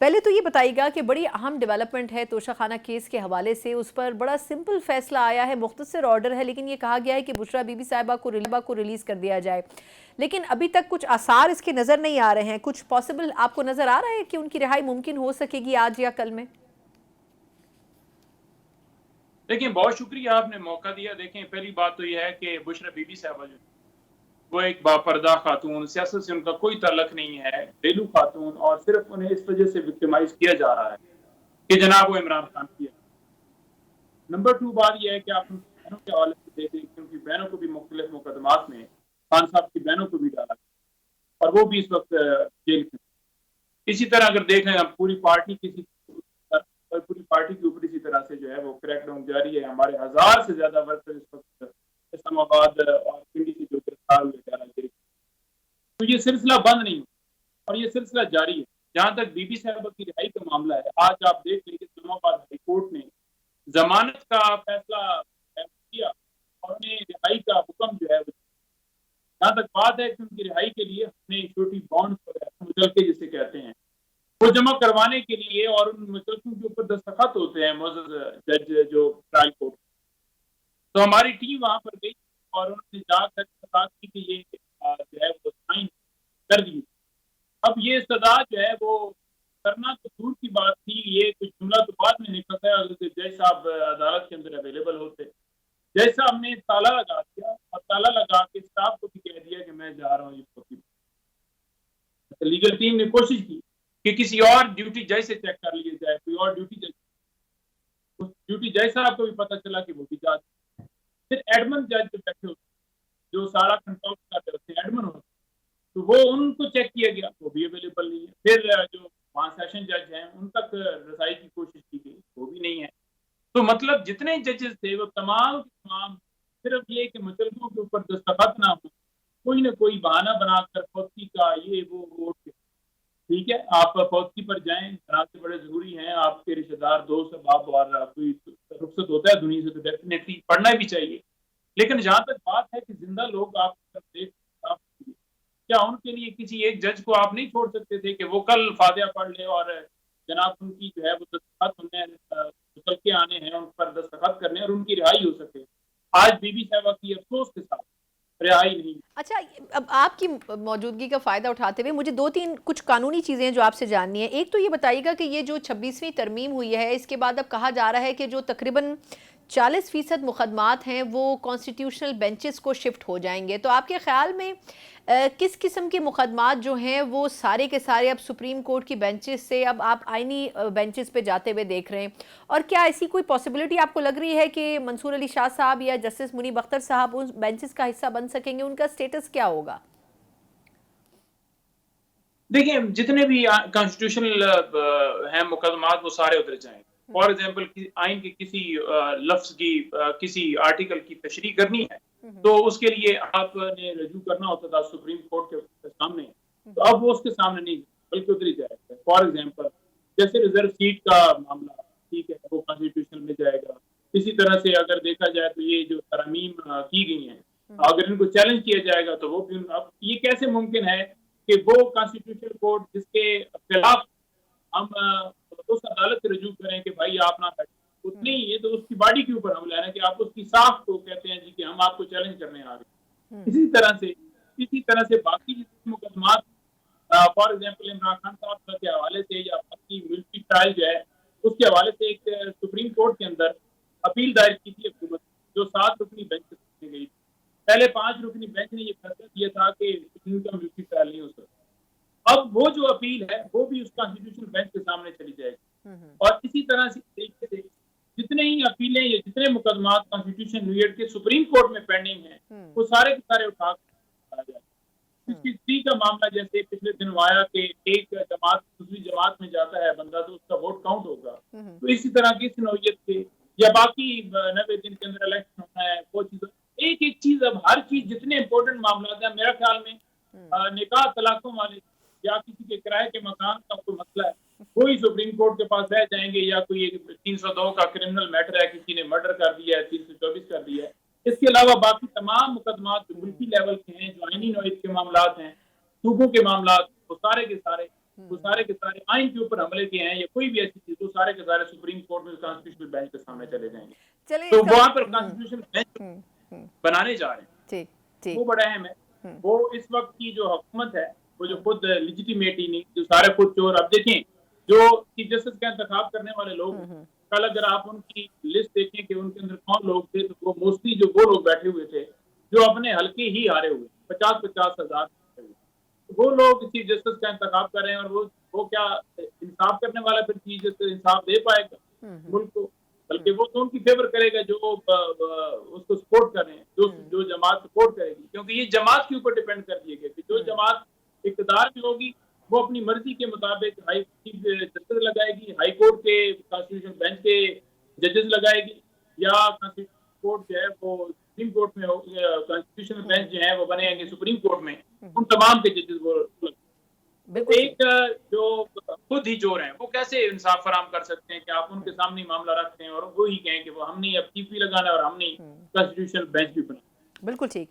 پہلے تو یہ بتائیے گا کہ بڑی اہم ڈیولپمنٹ ہے توشہ خانہ کیس کے حوالے سے، اس پر بڑا سمپل فیصلہ آیا ہے، مختصر آرڈر ہے، لیکن یہ کہا گیا ہے کہ بشریٰ بی بی صاحبہ کو ریلیز کر دیا جائے، لیکن ابھی تک کچھ آثار اس کے نظر نہیں آ رہے ہیں۔ کچھ پاسبل آپ کو نظر آ رہا ہے کہ ان کی رہائی ممکن ہو سکے گی آج یا کل میں؟ دیکھیں بہت شکریہ آپ نے موقع دیا۔ دیکھیں پہلی بات تو یہ ہے کہ بشریٰ بی بی صاحبہ جو وہ ایک باپردہ خاتون، سیاست سے ان کا کوئی تعلق نہیں ہے، گھریلو خاتون، اور صرف انہیں اس وجہ سے وکٹمائز کیا جا رہا ہے کہ جناب وہ عمران خان کی ہے۔ نمبر 2 بات یہ ہے کہ آپ ان کی بہنوں کے حوالے سے دیکھیں کہ ان کی بہنوں کو بھی مختلف مقدمات میں خان صاحب کی بہنوں کو بھی ڈالا اور وہ بھی اس وقت جیل میں۔ اسی طرح اگر دیکھ لیں پوری پارٹی کے اوپر اسی طرح سے جو ہے وہ کریک ڈاؤن جاری ہے۔ ہمارے 1000 سے زیادہ ورکر اس وقت اسلام آباد اور پنڈی سے جو گرفتار ہوئے جا رہے ہیں، تو یہ سلسلہ بند نہیں اور یہ سلسلہ جاری ہے۔ جہاں تک بی بی صاحبہ کی رہائی کا معاملہ ہے، آج آپ دیکھ لیں کہ اسلام آباد ہائی کورٹ نے ضمانت کا فیصلہ کیا اور انہیں رہائی کا حکم جو ہے جہاں تک بات ہے کہ ان کی رہائی کے لیے ہم نے چھوٹی بانڈ مچلکے جسے کہتے ہیں وہ جمع کروانے کے لیے، اور ان مچلکوں کے اوپر دستخط ہوتے ہیں معزز جج جو ٹرائل کورٹ، تو ہماری ٹیم وہاں پر گئی اور انہوں نے جا کر بات کی کہ یہ جو ہے وہ سائن کر دی۔ اب یہ سزا جو ہے وہ کرنا تو دور کی بات تھی، یہ کچھ جملہ تو بعد میں نکلا ہے، اگر جج صاحب عدالت کے اندر اویلیبل ہوتے، جج صاحب نے تالا لگا دیا اور تالا لگا کے اسٹاف کو بھی کہہ دیا کہ میں جا رہا ہوں۔ لیگل ٹیم نے کوشش کی کہ کسی اور ڈیوٹی جج سے چیک کر لیا جائے، کوئی اور ڈیوٹی جج، اس ڈیوٹی جج صاحب کو بھی پتہ چلا کہ وہ بھی جا، پھر ایڈمن جج جو بیٹھے ہوتے جو سارا کنٹرول کرتے ہوتے ہیں ایڈمن ہوتے، تو وہ ان کو چیک کیا گیا، وہ بھی اویلیبل نہیں ہے۔ پھر جو وہاں سیشن جج ہیں ان تک رسائی کی کوشش کی گئی، وہ بھی نہیں ہے۔ تو مطلب جتنے ججز تھے وہ تمام صرف یہ کہ مچلکوں کے اوپر دستخط نہ ہو، کوئی نہ کوئی بہانہ بنا کر فوتگی کا یہ وہ ووٹ، ٹھیک ہے آپ فوتگی پر جائیں، جناب سے بڑے ضروری ہیں، آپ کے رشتے دار دوست احباب اور کوئی رخصت ہوتا ہے دنیا سے تو ڈیفینیٹلی پڑھنا بھی چاہیے، لیکن جہاں تک بات ہے کہ زندہ لوگ آپ دیکھ کیا ان کے لیے کسی ایک جج کو آپ نہیں چھوڑ سکتے تھے کہ وہ کل فاتحہ پڑھ لے اور جناب ان کی جو ہے وہ دستخط انہیں کے آنے ہیں، ان پر دستخط کرنے اور ان کی رہائی ہو سکے۔ آج بی بی صاحبہ کی افسوس کے ساتھ رہائی نہیں۔ اچھا، اب آپ کی موجودگی کا فائدہ اٹھاتے ہوئے مجھے 2-3 کچھ قانونی چیزیں ہیں جو آپ سے جاننی ہیں۔ ایک تو یہ بتائیے گا کہ یہ جو 26ویں ترمیم ہوئی ہے اس کے بعد اب کہا جا رہا ہے کہ جو تقریباً 40% مقدمات ہیں وہ کانسٹیٹیوشنل بینچز کو شفٹ ہو جائیں گے، تو آپ کے خیال میں کس قسم کے مقدمات جو ہیں وہ سارے کے سارے اب سپریم کورٹ کی بینچز سے اب آپ آئینی بینچز پہ جاتے ہوئے دیکھ رہے ہیں، اور کیا ایسی کوئی پاسبلٹی آپ کو لگ رہی ہے کہ منصور علی شاہ صاحب یا جسٹس منیب اختر صاحب ان بینچز کا حصہ بن سکیں گے؟ ان کا سٹیٹس کیا ہوگا؟ دیکھیں جتنے بھی کانسٹیٹیوشنل ہیں مقدمات وہ سارے اتر جائیں۔ فار ایگزامپل آئین کے کسی لفظ کی کسی آرٹیکل کی تشریح کرنی ہے تو اس کے لیے آپ نے رجوع کرنا ہوتا تھا سپریم کورٹ کے سامنے، تو اب وہ اس کے سامنے نہیں بلکہ اتر ہی جائے گا۔ فار ایگزامپل جیسے ریزرو سیٹ کا معاملہ، ٹھیک ہے، وہ کانسٹیٹیوشن میں جائے گا۔ اسی طرح سے اگر دیکھا جائے تو یہ جو ترامیم کی گئی ہیں اگر ان کو چیلنج کیا جائے گا تو وہ بھی، اب یہ کیسے ممکن ہے کہ وہ کانسٹیٹیوشن کورٹ جس کے خلاف ہم اس عدالت سے رجوع کریں کہ بھائی آپ نہ بیٹھیں، اتنی یہ تو اس کی باڈی کے اوپر حملہ ہے کہ آپ اس کی ساخت کو کہتے ہیں جی کہ ہم آپ کو چیلنج کرنے آ گئے۔ اسی طرح سے باقی جتنے مقدمات فار ایگزامپل عمران خان صاحب کے حوالے سے یا باقی ملٹری ٹرائل جو ہے اس کے حوالے سے ایک سپریم کورٹ کے اندر اپیل دائر کی تھی حکومت جو 7 رکنی بینچ سے گئی تھی۔ پہلے 5 رکنی بینچ نے یہ فیصلہ کیا تھا کہ ان کا ملٹری ٹرائل نہیں ہو سکتا۔ اب وہ جو اپیل ہے وہ بھی اس کانسٹیٹیوشن بینچ کے سامنے چلی جائے گی، اور اسی طرح سے جتنے ہی اپیلیں یا جتنے مقدمات کانسٹیٹیوشن نیویارک کے سپریم کورٹ میں پینڈنگ ہیں وہ سارے کے سارے اٹھا جائے۔ 63 کا معاملہ جیسے پچھلے دن آیا کہ ایک جماعت دوسری جماعت میں جاتا ہے بندہ تو اس کا ووٹ کاؤنٹ ہوگا، تو اسی طرح کی نوعیت کے یا باقی 90 دن کے اندر الیکشن ہونا ہے، وہ چیز ایک چیز، اب ہر چیز جتنے امپورٹنٹ معاملات ہیں میرا خیال میں نکاح طلاقوں والے یا کسی کے کرائے کے مکان کا کوئی مسئلہ ہے وہی سپریم کورٹ کے پاس رہ جائیں گے، یا کوئی 302 کا کرمنل میٹر ہے، کسی نے مرڈر کر دیا ہے، 324 کر دیا ہے۔ اس کے علاوہ باقی تمام مقدمات جو ملکی لیول کے ہیں، جو آئینی نوعیت کے معاملات ہیں، صوبوں کے معاملات، وہ سارے کے سارے وہ سارے کے سارے آئین کے اوپر حملے کے ہیں یا کوئی بھی ایسی چیز، وہ سارے کے سارے سپریم کورٹ میں کانسٹیٹیوشنل بینچ کے سامنے چلے جائیں گے. چلیں تو اس کا وہاں پر کانسٹیٹیوشنل بینچ بنانے جا رہے ہیں، ٹھیک ٹھیک وہ بڑا اہم ہے. وہ اس وقت کی جو حکومت ہے وہ جو خود لیجیٹیمیٹ ہی نہیں، جو سارے خود چور. اب دیکھیں جو چیف جسٹس کا انتخاب کرنے والے لوگ ہیں، کل اگر آپ ان کی لسٹ دیکھیں کہ ان کے اندر کون لوگ تھے، تو وہ موسٹلی جو وہ لوگ بیٹھے ہوئے تھے جو اپنے حلقے ہی ہارے ہوئے، 50,000 وہ لوگ چیف جسٹس کا انتخاب کر رہے ہیں. اور وہ کیا انصاف کرنے والا پھر چیف جسٹس انصاف دے پائے گا ملک کو؟ بلکہ وہ تو ان کی فیور کرے گا جو اس کو سپورٹ کر رہے ہیں، جو جماعت سپورٹ کرے گی. کیونکہ یہ جماعت کے اوپر ڈیپینڈ کر دیے گئے کہ جو جماعت اقتدار میں ہوگی وہ اپنی مرضی کے مطابق ہائی چیف جسٹس لگائے گی، ہائی کورٹ کے کانسٹیٹیوشن بینچ کے ججز لگائے گی، یا کانسٹیٹیوشن کورٹ جو ہے وہ سپریم کورٹ میں کانسٹیٹیوشنل بینچ جو ہے وہ بنے گے سپریم کورٹ میں، ان تمام کے ججز وہ. بالکل ایک جو خود ہی چور ہیں وہ کیسے انصاف فراہم کر سکتے ہیں کہ آپ ان کے سامنے معاملہ رکھتے ہیں اور وہی کہیں کہ وہ ہم نے اب ٹی پی لگانا ہے اور ہم نے کانسٹیٹیوشنل بینچ بھی بنا. بالکل ٹھیک.